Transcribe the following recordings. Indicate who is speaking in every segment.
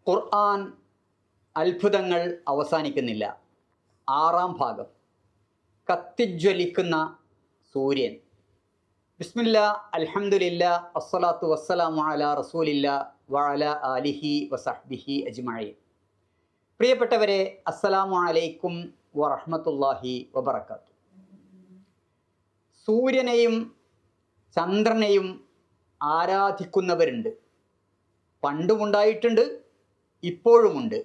Speaker 1: ഖുർആൻ അത്ഭുതങ്ങൾ അവസാനിക്കുന്നില്ല. 6-ാം ഭാഗം, കത്തിജ്വലിക്കുന്ന സൂര്യൻ. ബിസ്മില്ലാ, അൽഹംദുലില്ലാ, അസ്സലാത്തു വസ്സലാമു അലാ റസൂലില്ലാ വഅലാ ആലിഹി വസഹ്ബിഹി അജ്മഈൻ. പ്രിയപ്പെട്ടവരെ, അസ്സലാമു അലൈക്കും വറഹ്മത്തുള്ളാഹി വബറകാതുഹു. സൂര്യനെയും ചന്ദ്രനെയും ആരാധിക്കുന്നവരുണ്ട്. പണ്ടുമുണ്ടായിട്ടുണ്ട്, ഇപ്പോഴുമുണ്ട്.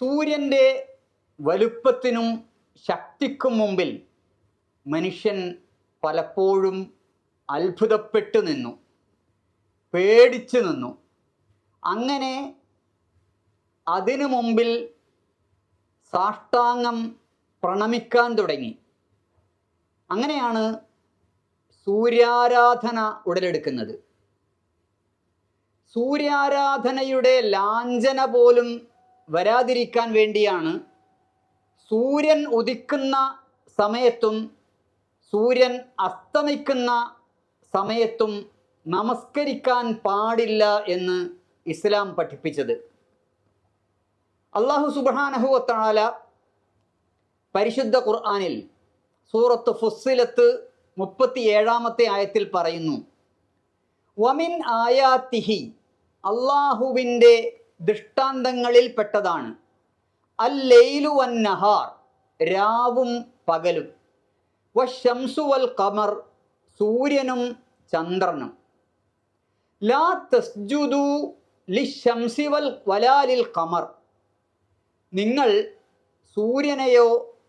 Speaker 1: സൂര്യൻ്റെ വലുപ്പത്തിനും ശക്തിക്കും മുമ്പിൽ മനുഷ്യൻ പലപ്പോഴും അത്ഭുതപ്പെട്ടു നിന്നു, പേടിച്ചു നിന്നു. അങ്ങനെ അതിനു മുമ്പിൽ സാഷ്ടാംഗം പ്രണമിക്കാൻ തുടങ്ങി. അങ്ങനെയാണ് സൂര്യാരാധന ഉടലെടുക്കുന്നത്. സൂര്യാരാധനയുടെ ലാഞ്ചന പോലും വരാതിരിക്കാൻ വേണ്ടിയാണ് സൂര്യൻ ഉദിക്കുന്ന സമയത്തും സൂര്യൻ അസ്തമിക്കുന്ന സമയത്തും നമസ്കരിക്കാൻ പാടില്ല എന്ന് ഇസ്ലാം പഠിപ്പിച്ചത്. അല്ലാഹു സുബ്ഹാനഹു വ തആല പരിശുദ്ധ ഖുർആനിൽ സൂറത്ത് ഫുസ്സിലത്ത് 37-ാമത്തെ ആയത്തിൽ പറയുന്നു, വമിൻ ആയാത്തിഹി, അള്ളാഹുവിൻ്റെ ദൃഷ്ടാന്തങ്ങളിൽ പെട്ടതാണ്, അല്ലൈലു വന്നഹാർ, രാവും പകലും, വശംസു വൽ ഖമർ, സൂര്യനും ചന്ദ്രനും, ലാ തസ്ജുദു ലിശംസി വലാ ലിൽ ഖമർ, നിങ്ങൾ സൂര്യനെയോ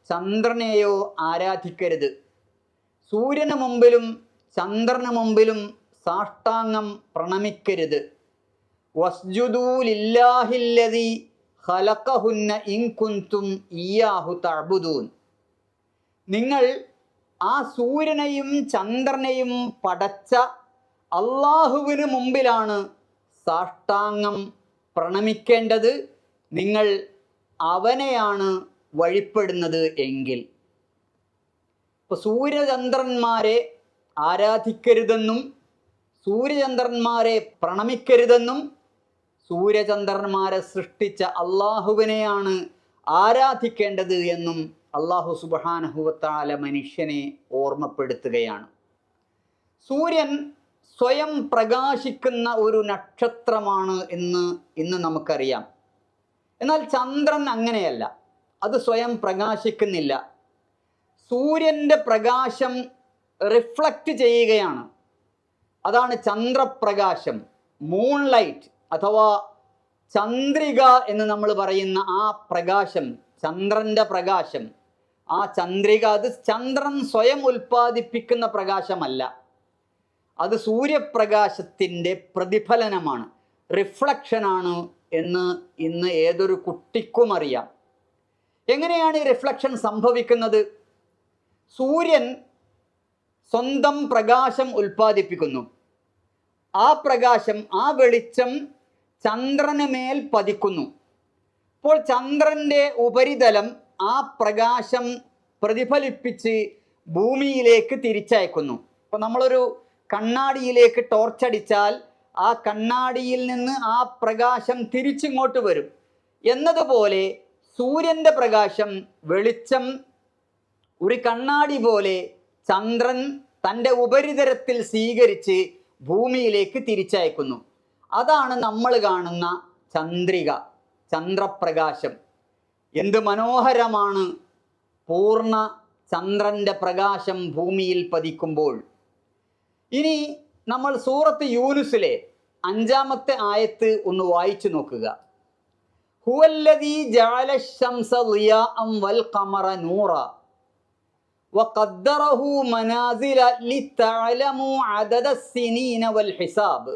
Speaker 1: ചന്ദ്രനെയോ ആരാധിക്കരുത്, സൂര്യന് മുമ്പിലും ചന്ദ്രന് മുമ്പിലും സാഷ്ടാംഗം പ്രണമിക്കരുത്. വസ്ജുദൂ ലില്ലാഹില്ലദീ ഖലഖഹുന്ന ഇൻ കുൻതും ഇയ്യാഹു തഅ്ബുദൂൻ, നിങ്ങൾ ആ സൂര്യനെയും ചന്ദ്രനെയും പടച്ച അള്ളാഹുവിന് മുമ്പിലാണ് സാഷ്ടാംഗം പ്രണമിക്കേണ്ടത്, നിങ്ങൾ അവനെയാണ് വഴിപ്പെടുന്നത് എങ്കിൽ. ഇപ്പോൾ സൂര്യചന്ദ്രന്മാരെ ആരാധിക്കരുതെന്നും സൂര്യചന്ദ്രന്മാരെ പ്രണമിക്കരുതെന്നും സൂര്യചന്ദ്രന്മാരെ സൃഷ്ടിച്ച അള്ളാഹുവിനെയാണ് ആരാധിക്കേണ്ടത് എന്നും അല്ലാഹു സുബ്ഹാനഹു വ തആല മനുഷ്യനെ ഓർമ്മപ്പെടുത്തുകയാണ്. സൂര്യൻ സ്വയം പ്രകാശിക്കുന്ന ഒരു നക്ഷത്രമാണ് ഇന്ന് നമുക്കറിയാം. എന്നാൽ ചന്ദ്രൻ അങ്ങനെയല്ല, അത് സ്വയം പ്രകാശിക്കുന്നില്ല. സൂര്യൻ്റെ പ്രകാശം റിഫ്ലക്റ്റ് ചെയ്യുകയാണ്. അതാണ് ചന്ദ്രപ്രകാശം, മൂൺലൈറ്റ് അഥവാ ചന്ദ്രിക എന്ന് നമ്മൾ പറയുന്ന ആ പ്രകാശം, ചന്ദ്രൻ്റെ പ്രകാശം. ആ ചന്ദ്രിക, അത് ചന്ദ്രൻ സ്വയം ഉൽപ്പാദിപ്പിക്കുന്ന പ്രകാശമല്ല, അത് സൂര്യപ്രകാശത്തിൻ്റെ പ്രതിഫലനമാണ്, റിഫ്ലക്ഷനാണ് എന്ന് ഇന്ന് ഏതൊരു കുട്ടിക്കും അറിയാം. എങ്ങനെയാണ് ഈ റിഫ്ലക്ഷൻ സംഭവിക്കുന്നത്? സൂര്യൻ സ്വന്തം പ്രകാശം ഉൽപ്പാദിപ്പിക്കുന്നു. ആ പ്രകാശം, ആ വെളിച്ചം ചന്ദ്രന് മേൽ പതിക്കുന്നു. അപ്പോൾ ചന്ദ്രൻ്റെ ഉപരിതലം ആ പ്രകാശം പ്രതിഫലിപ്പിച്ച് ഭൂമിയിലേക്ക് തിരിച്ചയക്കുന്നു. അപ്പോൾ നമ്മളൊരു കണ്ണാടിയിലേക്ക് ടോർച്ചടിച്ചാൽ ആ കണ്ണാടിയിൽ നിന്ന് ആ പ്രകാശം തിരിച്ചിങ്ങോട്ട് വരും. എന്നതുപോലെ സൂര്യൻ്റെ പ്രകാശം, വെളിച്ചം ഒരു കണ്ണാടി പോലെ ചന്ദ്രൻ തൻ്റെ ഉപരിതലത്തിൽ സ്വീകരിച്ച് ഭൂമിയിലേക്ക് തിരിച്ചയക്കുന്നു. അതാണ് നമ്മൾ കാണുന്ന ചന്ദ്രിക, ചന്ദ്രപ്രകാശം. എന്ത് മനോഹരമാണ് പൂർണ്ണ ചന്ദ്രൻ്റെ പ്രകാശം ഭൂമിയിൽ പതിക്കുമ്പോൾ. ഇനി നമ്മൾ സൂറത്ത് യൂനുസിലെ 5-ാമത്തെ ആയത്ത് ഒന്ന് വായിച്ചു നോക്കുക. ഹുവല്ലദീ ജഅല ശംസ ളിയാഅൻ വൽ ഖമറ നൂറ വഖദ്ദറഹു മനാസില ലിതഅലമു അദദ സിനീന വൽ ഹിസാബ്.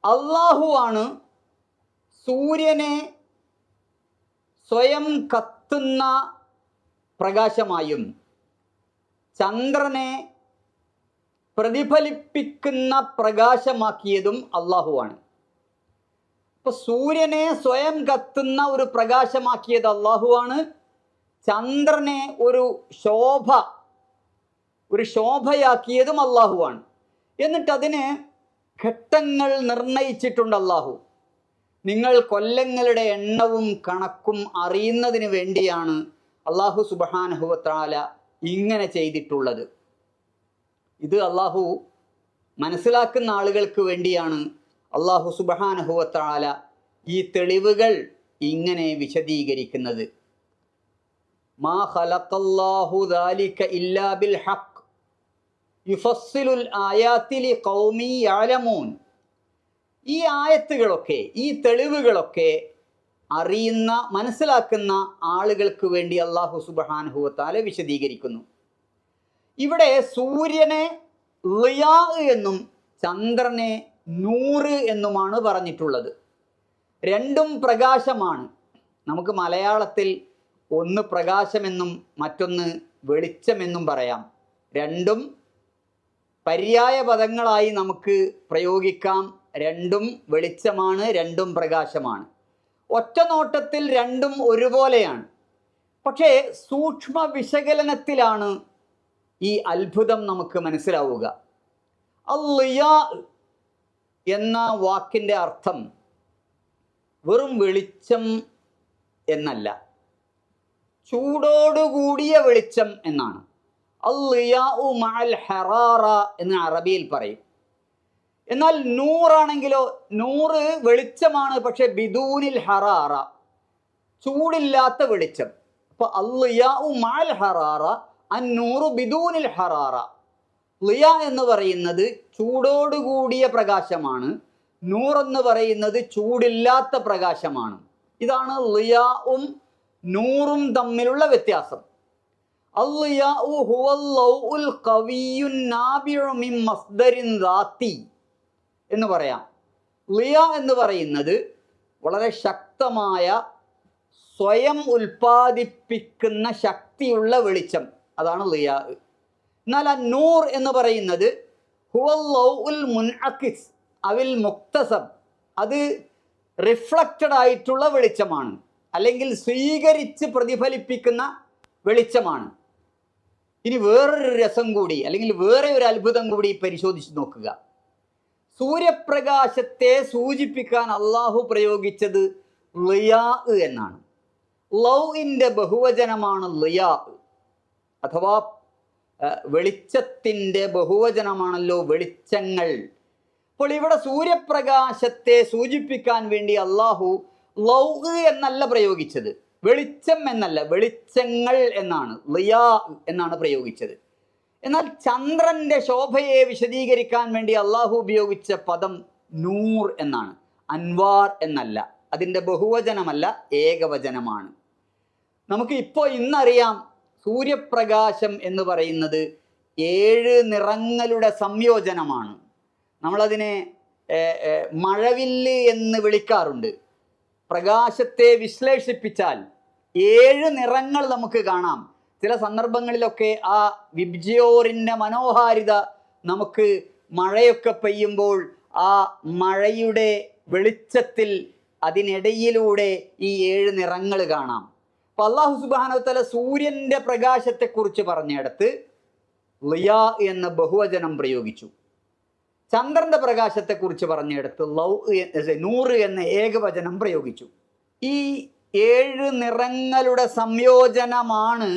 Speaker 1: അല്ലാഹുവാണ് സൂര്യനെ സ്വയം കത്തുന്ന പ്രകാശമായും ചന്ദ്രനെ പ്രതിഫലിപ്പിക്കുന്ന പ്രകാശമാക്കിയതും അല്ലാഹുവാണ്. ഇപ്പോൾ സൂര്യനെ സ്വയം കത്തുന്ന ഒരു പ്രകാശമാക്കിയത് അല്ലാഹുവാണ്, ചന്ദ്രനെ ഒരു ശോഭയാക്കിയതും അല്ലാഹുവാണ്. എന്നിട്ട് അതിന് ഘട്ടങ്ങൾ നിർണയിച്ചിട്ടുണ്ട് അള്ളാഹു. നിങ്ങൾ കൊല്ലങ്ങളുടെ എണ്ണവും കണക്കും അറിയുന്നതിന് വേണ്ടിയാണ് അള്ളാഹു സുബ്ഹാനഹു വ തആല ഇങ്ങനെ ചെയ്തിട്ടുള്ളത്. ഇത് അള്ളാഹു മനസ്സിലാക്കുന്ന ആളുകൾക്ക് വേണ്ടിയാണ് അള്ളാഹു സുബ്ഹാനഹു വ തആല ഈ തെളിവുകൾ ഇങ്ങനെ വിശദീകരിക്കുന്നത്. മാ ഖലഖല്ലാഹു ദാലിക ഇല്ലാ ബിൽ ഹഖ് യുഫസ്സിലുൽ ആയാതി ലിഖൗമി യഅലമൂൻ. ഈ ആയത്തുകളൊക്കെ, ഈ തെളിവുകളൊക്കെ അറിയുന്ന, മനസ്സിലാക്കുന്ന ആളുകൾക്ക് വേണ്ടി അള്ളാഹു സുബ്ഹാനഹു വ തആല വിശദീകരിക്കുന്നു. ഇവിടെ സൂര്യനെ ളിയാ എന്നും ചന്ദ്രനെ നൂറ് എന്നുമാണ് പറഞ്ഞിട്ടുള്ളത്. രണ്ടും പ്രകാശമാണ്. നമുക്ക് മലയാളത്തിൽ ഒന്ന് പ്രകാശമെന്നും മറ്റൊന്ന് വെളിച്ചമെന്നും പറയാം. രണ്ടും പര്യായ പദങ്ങളായി നമുക്ക് പ്രയോഗിക്കാം. രണ്ടും വെളിച്ചമാണ്, രണ്ടും പ്രകാശമാണ്. ഒറ്റ നോട്ടത്തിൽ രണ്ടും ഒരുപോലെയാണ്. പക്ഷേ സൂക്ഷ്മ വിശകലനത്തിലാണ് ഈ അത്ഭുതം നമുക്ക് മനസ്സിലാവുക. അൽ-ളിയാ എന്ന വാക്കിൻ്റെ അർത്ഥം വെറും വെളിച്ചം എന്നല്ല, ചൂടോടുകൂടിയ വെളിച്ചം എന്നാണ്. അൽ-ളിയാഉ മഅൽ ഹറാറ എന്ന് അറബിയിൽ പറയും. എന്നാൽ നൂറാണെങ്കിലോ, നൂറ് വെളിച്ചമാണ്, പക്ഷെ ബിദൂനിൽ ഹറാറ, ചൂടില്ലാത്ത വെളിച്ചം. അപ്പോൾ അൽ-ളിയാഉ മഅൽ ഹറാറ, അന്നൂറു ബിദൂനിൽ ഹറാറ. ളിയ എന്ന് പറയുന്നത് ചൂടോടുകൂടിയ പ്രകാശമാണ്, നൂറെന്ന് പറയുന്നത് ചൂടില്ലാത്ത പ്രകാശമാണ്. ഇതാണ് ളിയാഉം നൂറും തമ്മിലുള്ള വ്യത്യാസം. അൽ-ളിയാഉ ഹുവൽ ലൗഉൽ ഖവിയ്യുൻ നാബിഉ മിൻ മസ്ദരിൻ ദാത്തി എന്ന് പറയാം. ളിയ എന്ന് പറയുന്നത് വളരെ ശക്തമായ, സ്വയം ഉൽപ്പാദിപ്പിക്കുന്ന ശക്തിയുള്ള വെളിച്ചം, അതാണ് ളിയ. എന്നാൽ നൂർ എന്ന് പറയുന്നത് ഹുവൽ ലൗഉൽ മുൻഅക്കിസ് അവിൽ മുക്തസബ്, അത് റിഫ്ലക്റ്റഡ് ആയിട്ടുള്ള വെളിച്ചമാണ്, അല്ലെങ്കിൽ സ്വീകരിച്ച് പ്രതിഫലിപ്പിക്കുന്ന വെളിച്ചമാണ്. ഇനി വേറൊരു രസം കൂടി, അല്ലെങ്കിൽ വേറെ ഒരു അത്ഭുതം കൂടി പരിശോധിച്ച് നോക്കുക. സൂര്യപ്രകാശത്തെ സൂചിപ്പിക്കാൻ അള്ളാഹു പ്രയോഗിച്ചത് ളിയാ എന്നാണ്. ലൗഇൻ്റെ ബഹുവചനമാണ് ളിയാ, അഥവാ വെളിച്ചത്തിൻ്റെ ബഹുവചനമാണല്ലോ വെളിച്ചങ്ങൾ. അപ്പോൾ ഇവിടെ സൂര്യപ്രകാശത്തെ സൂചിപ്പിക്കാൻ വേണ്ടി അള്ളാഹു ലൗ എന്നല്ല പ്രയോഗിച്ചത്, വെളിച്ചം എന്നല്ല, വെളിച്ചങ്ങൾ എന്നാണ്, ളിയാ എന്നാണ് പ്രയോഗിച്ചത്. എന്നാൽ ചന്ദ്രൻ്റെ ശോഭയെ വിശദീകരിക്കാൻ വേണ്ടി അള്ളാഹു ഉപയോഗിച്ച പദം നൂർ എന്നാണ്, അൻവാർ എന്നല്ല. അതിൻ്റെ ബഹുവചനമല്ല, ഏകവചനമാണ്. നമുക്ക് ഇപ്പോൾ ഇന്നറിയാം, സൂര്യപ്രകാശം എന്ന് പറയുന്നത് 7 നിറങ്ങളുടെ സംയോജനമാണ്. നമ്മളതിനെ മഴവില്ല് എന്ന് വിളിക്കാറുണ്ട്. പ്രകാശത്തെ വിശ്ലേഷിപ്പിച്ചാൽ 7 നിറങ്ങൾ നമുക്ക് കാണാം. ചില സന്ദർഭങ്ങളിലൊക്കെ ആ വിബ്ജിയോറിൻ്റെ മനോഹാരിത നമുക്ക് മഴയൊക്കെ പെയ്യുമ്പോൾ ആ മഴയുടെ വെളിച്ചത്തിൽ അതിനിടയിലൂടെ ഈ 7 നിറങ്ങൾ കാണാം. അപ്പോൾ അല്ലാഹു സുബ്ഹാനഹു വ തആല സൂര്യൻ്റെ പ്രകാശത്തെക്കുറിച്ച് പറഞ്ഞിടത്ത് ളിയാ എന്ന ബഹുവചനം പ്രയോഗിച്ചു. ചന്ദ്രൻ്റെ പ്രകാശത്തെക്കുറിച്ച് പറഞ്ഞിടത്ത് നൂറ് എന്ന ഏകവചനം പ്രയോഗിച്ചു. ഈ 7 നിറങ്ങളുടെ സംയോജനമാണ്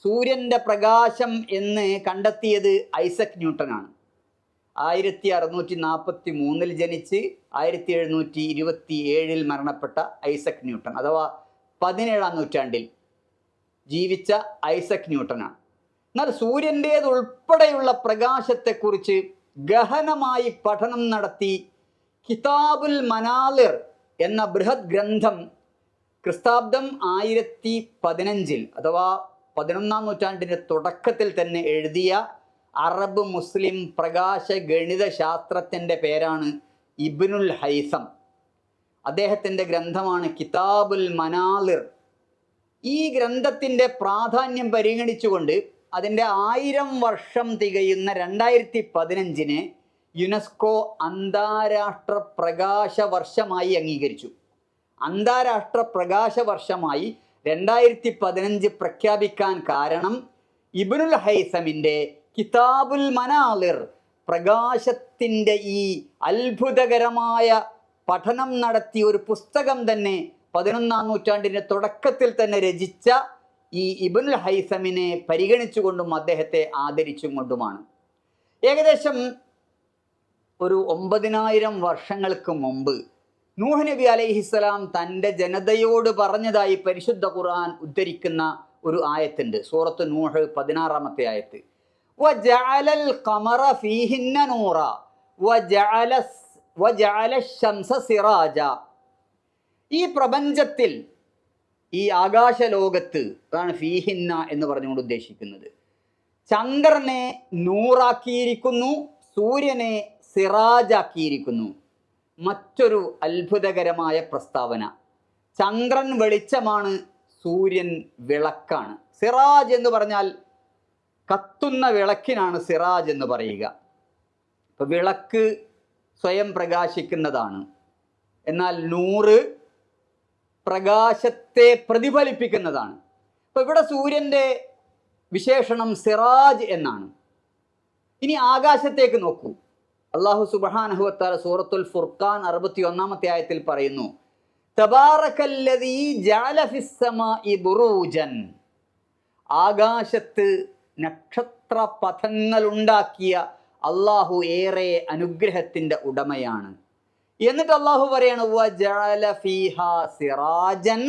Speaker 1: സൂര്യൻ്റെ പ്രകാശം എന്ന് കണ്ടെത്തിയത് ഐസക് ന്യൂട്ടനാണ്. 1643 ജനിച്ച് 1727 മരണപ്പെട്ട ഐസക് ന്യൂട്ടൻ, അഥവാ 17-ാം നൂറ്റാണ്ടിൽ ജീവിച്ച ഐസക് ന്യൂട്ടനാണ്. എന്നാൽ സൂര്യൻ്റേതുൾപ്പെടെയുള്ള പ്രകാശത്തെക്കുറിച്ച് ഗഹനമായി പഠനം നടത്തി കിതാബുൽ മനാലിർ എന്ന ബൃഹത് ഗ്രന്ഥം ക്രിസ്താബ്ദം 1015 അഥവാ 11-ാം നൂറ്റാണ്ടിൻ്റെ തുടക്കത്തിൽ തന്നെ എഴുതിയ അറബ് മുസ്ലിം പ്രകാശ ഗണിത ശാസ്ത്രത്തിൻ്റെ പേരാണ് ഇബ്നുൽ ഹൈസം. അദ്ദേഹത്തിൻ്റെ ഗ്രന്ഥമാണ് കിതാബുൽ മനാലിർ. ഈ ഗ്രന്ഥത്തിൻ്റെ പ്രാധാന്യം പരിഗണിച്ചുകൊണ്ട് അതിൻ്റെ 1000 വർഷം തികയുന്ന 2015 യുനെസ്കോ അന്താരാഷ്ട്ര പ്രകാശ വർഷമായി അംഗീകരിച്ചു. അന്താരാഷ്ട്ര പ്രകാശ വർഷമായി 2015 പ്രഖ്യാപിക്കാൻ കാരണം ഇബ്നുൽ ഹൈസമിൻ്റെ കിതാബുൽ മനാലിർ പ്രകാശത്തിൻ്റെ ഈ അത്ഭുതകരമായ പഠനം നടത്തിയ ഒരു പുസ്തകം തന്നെ 11-ാം നൂറ്റാണ്ടിൻ്റെ തുടക്കത്തിൽ തന്നെ രചിച്ച ഈ ഇബ്നുൽ ഹൈസമിനെ പരിഗണിച്ചുകൊണ്ടും അദ്ദേഹത്തെ ആദരിച്ചും കൊണ്ടുമാണ്. ഏകദേശം ഒരു 9000 വർഷങ്ങൾക്ക് മുമ്പ് നൂഹ് നബി അലൈഹിസ്സലാം തൻ്റെ ജനതയോട് പറഞ്ഞതായി പരിശുദ്ധ ഖുർആൻ ഉദ്ധരിക്കുന്ന ഒരു ആയത്തുണ്ട്. സൂറത്ത് നൂഹ് 16-ാമത്തെ ആയത്ത്. വജഅലൽ ഖമറ ഫീഹിന്ന നൂറ വജഅല ശംസ സിറാജ. ഈ പ്രപഞ്ചത്തിൽ, ഈ ആകാശലോകത്ത്, അതാണ് ഫീഹിന്ന എന്ന് പറഞ്ഞുകൊണ്ട് ഉദ്ദേശിക്കുന്നത്, ചന്ദ്രനെ നൂറാക്കിയിരിക്കുന്നു, സൂര്യനെ സിറാജാക്കിയിരിക്കുന്നു. മറ്റൊരു അത്ഭുതകരമായ പ്രസ്താവന. ചന്ദ്രൻ വെളിച്ചമാണ്, സൂര്യൻ വിളക്കാണ്. സിറാജ് എന്ന് പറഞ്ഞാൽ കത്തുന്ന വിളക്കിനാണ് സിറാജ് എന്ന് പറയുക. ഇപ്പം വിളക്ക് സ്വയം പ്രകാശിക്കുന്നതാണ്, എന്നാൽ നൂറ് പ്രകാശത്തെ പ്രതിഫലിപ്പിക്കുന്നതാണ്. അപ്പം ഇവിടെ സൂര്യൻ്റെ വിശേഷണം സിറാജ് എന്നാണ്. ഇനി ആകാശത്തേക്ക് നോക്കൂ. അല്ലാഹു സുബ്ഹാനഹു വ തആല സൂറത്തുൽ ഫുർഖാൻ 61-ാമത്തെ ആയത്തിൽ പറയുന്നു, തബാറകല്ലദീ ജഅല ഫിസ്സമാഇ ബുറൂജൻ. ആകാശത്ത് നക്ഷത്ര പഥങ്ങൾ ഉണ്ടാക്കിയ അള്ളാഹു ഏറെ അനുഗ്രഹത്തിൻ്റെ ഉടമയാണ്. എന്നിട്ട് അള്ളാഹു പറയാണ്, വജഅല ഫീഹാ സിറാജൻ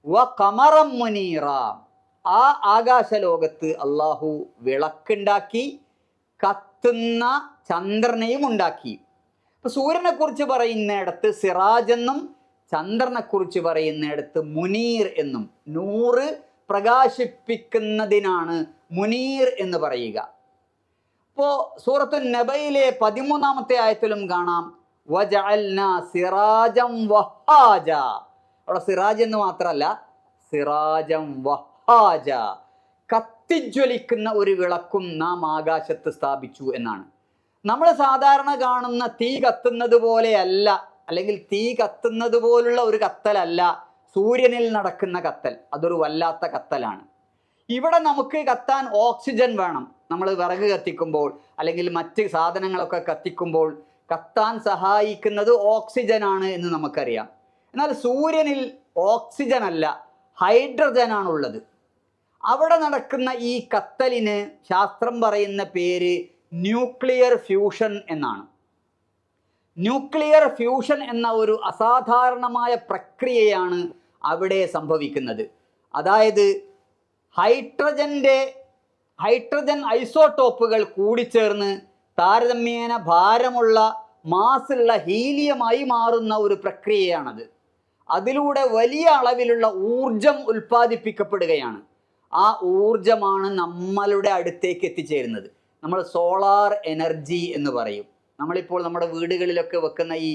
Speaker 1: വഖമറൻ മുനീറ. ആ ആകാശലോകത്ത് അള്ളാഹു വിളക്കുണ്ടാക്കി, കത്തുന്ന ചന്ദ്രനെയും ഉണ്ടാക്കി. ഇപ്പൊ സൂര്യനെ കുറിച്ച് പറയുന്നിടത്ത് സിറാജ് എന്നും ചന്ദ്രനെ കുറിച്ച് പറയുന്നിടത്ത് മുനീർ എന്നും, നൂറ് പ്രകാശിപ്പിക്കുന്നതിനാണ് മുനീർ എന്ന് പറയുക. ഇപ്പോൾ സൂറത്തു നബയിലെ 13-ാമത്തെ ആയത്തിലും കാണാം, വജഅൽനാ സിറാജം വഹാജ. അവിടെ സിറാജ് എന്ന് മാത്രമല്ല, സിറാജം വഹാജ, കത്തിജ്വലിക്കുന്ന ഒരു വിളക്കും നാം ആകാശത്ത് സ്ഥാപിച്ചു എന്നാണ്. നമ്മൾ സാധാരണ കാണുന്ന തീ കത്തുന്നത് പോലെയല്ല, അല്ലെങ്കിൽ തീ കത്തുന്നത് പോലുള്ള ഒരു കത്തലല്ല സൂര്യനിൽ നടക്കുന്ന കത്തൽ. അതൊരു വല്ലാത്ത കത്തലാണ്. ഇവിടെ നമുക്ക് കത്താൻ ഓക്സിജൻ വേണം. നമ്മൾ വിറക് കത്തിക്കുമ്പോൾ അല്ലെങ്കിൽ മറ്റ് സാധനങ്ങളൊക്കെ കത്തിക്കുമ്പോൾ കത്താൻ സഹായിക്കുന്നത് ഓക്സിജനാണ് എന്ന് നമുക്കറിയാം. എന്നാൽ സൂര്യനിൽ ഓക്സിജൻ അല്ല, ഹൈഡ്രജനാണുള്ളത്. അവിടെ നടക്കുന്ന ഈ കത്തലിന് ശാസ്ത്രം പറയുന്ന പേര് ന്യൂക്ലിയർ ഫ്യൂഷൻ എന്നാണ്. ന്യൂക്ലിയർ ഫ്യൂഷൻ എന്ന ഒരു അസാധാരണമായ പ്രക്രിയയാണ് അവിടെ സംഭവിക്കുന്നത്. അതായത് ഹൈഡ്രജൻ ഐസോട്ടോപ്പുകൾ കൂടിച്ചേർന്ന് താരതമ്യേന ഭാരമുള്ള മാസുള്ള ഹീലിയമായി മാറുന്ന ഒരു പ്രക്രിയയാണത്. അതിലൂടെ വലിയ അളവിലുള്ള ഊർജം ഉൽപ്പാദിപ്പിക്കപ്പെടുകയാണ്. ആ ഊർജമാണ് നമ്മളുടെ അടുത്തേക്ക് എത്തിച്ചേരുന്നത്. നമ്മൾ സോളാർ എനർജി എന്ന് പറയും. നമ്മളിപ്പോൾ നമ്മുടെ വീടുകളിലൊക്കെ വെക്കുന്ന ഈ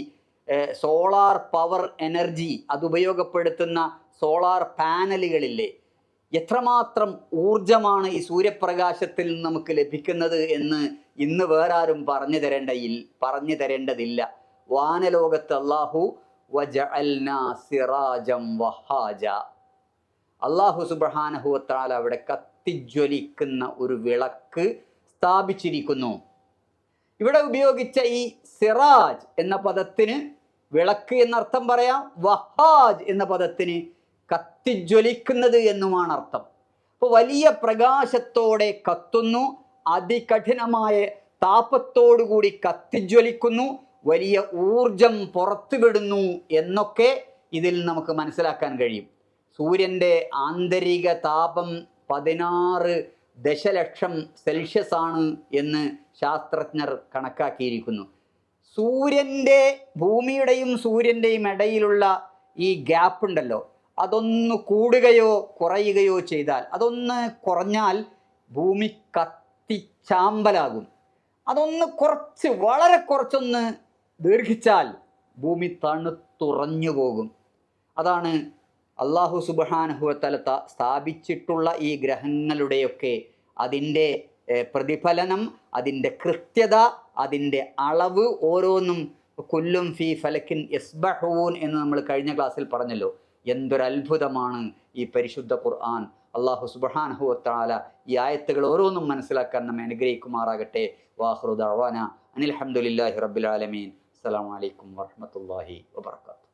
Speaker 1: സോളാർ പവർ എനർജി, അത് ഉപയോഗപ്പെടുത്തുന്ന സോളാർ പാനലുകളില്ലേ, എത്രമാത്രം ഊർജമാണ് ഈ സൂര്യപ്രകാശത്തിൽ നിന്ന് നമുക്ക് ലഭിക്കുന്നത് എന്ന് ഇന്ന് വേറെ ആരും പറഞ്ഞു തരേണ്ടതില്ല. വാനലോകത്ത് അല്ലാഹു വജഅൽനാ സിറാജം വഹാജ, അല്ലാഹു സുബ്ഹാനഹു വ തആല അവിടെ കത്തിജ്വലിക്കുന്ന ഒരു വിളക്ക് സ്ഥാപിച്ചിരിക്കുന്നു. ഇവിടെ ഉപയോഗിച്ച ഈ സിറാജ് എന്ന പദത്തിന് വിളക്ക് എന്നർത്ഥം പറയാം, വഹാജ് എന്ന പദത്തിന് കത്തിജ്വലിക്കുന്നത് എന്നുമാണ് അർത്ഥം. അപ്പോൾ വലിയ പ്രകാശത്തോടെ കത്തുന്നു, അതികഠിനമായ താപത്തോടുകൂടി കത്തിജ്വലിക്കുന്നു, വലിയ ഊർജം പുറത്തുവിടുന്നു എന്നൊക്കെ ഇതിൽ നമുക്ക് മനസ്സിലാക്കാൻ കഴിയും. സൂര്യൻ്റെ ആന്തരിക താപം 16 ദശലക്ഷം സെൽഷ്യസ് ആണ് എന്ന് ശാസ്ത്രജ്ഞർ കണക്കാക്കിയിരിക്കുന്നു. ഭൂമിയുടെയും സൂര്യൻ്റെയും ഇടയിലുള്ള ഈ ഗ്യാപ്പ് ഉണ്ടല്ലോ, അതൊന്ന് കൂടുകയോ കുറയുകയോ ചെയ്താൽ, അതൊന്ന് കുറഞ്ഞാൽ ഭൂമി കത്തിച്ചാമ്പലാകും. അതൊന്ന് വളരെ കുറച്ചൊന്ന് ദീർഘിച്ചാൽ ഭൂമി തണുത്തുറഞ്ഞു പോകും. അതാണ് അല്ലാഹു സുബ്ഹാനഹു വ തആല സ്ഥാപിച്ചിട്ടുള്ള ഈ ഗ്രഹങ്ങളുടെയൊക്കെ അതിൻ്റെ പ്രതിഫലനം, അതിൻ്റെ കൃത്യത, അതിൻ്റെ അളവ്, ഓരോന്നും കുല്ലും ഫീ ഫലക്കിൻ യസ്ബഹൂൻ എന്ന് നമ്മൾ കഴിഞ്ഞ ക്ലാസ്സിൽ പറഞ്ഞല്ലോ. എന്തൊരത്ഭുതമാണ് ഈ പരിശുദ്ധ ഖുർആൻ. അള്ളാഹു സുബ്ഹാനഹു വ തആല ഈ ആയത്തുകൾ ഓരോന്നും മനസ്സിലാക്കാൻ നമ്മെ അനുഗ്രഹിക്കുമാറാകട്ടെ. വാഖിറു ദഅവാന അനിൽ ഹംദുലില്ലാഹി റബ്ബിൽ ആലമീൻ. അസ്സലാമു അലൈക്കും വറഹ്മത്തുള്ളാഹി വബറകാതുഹു.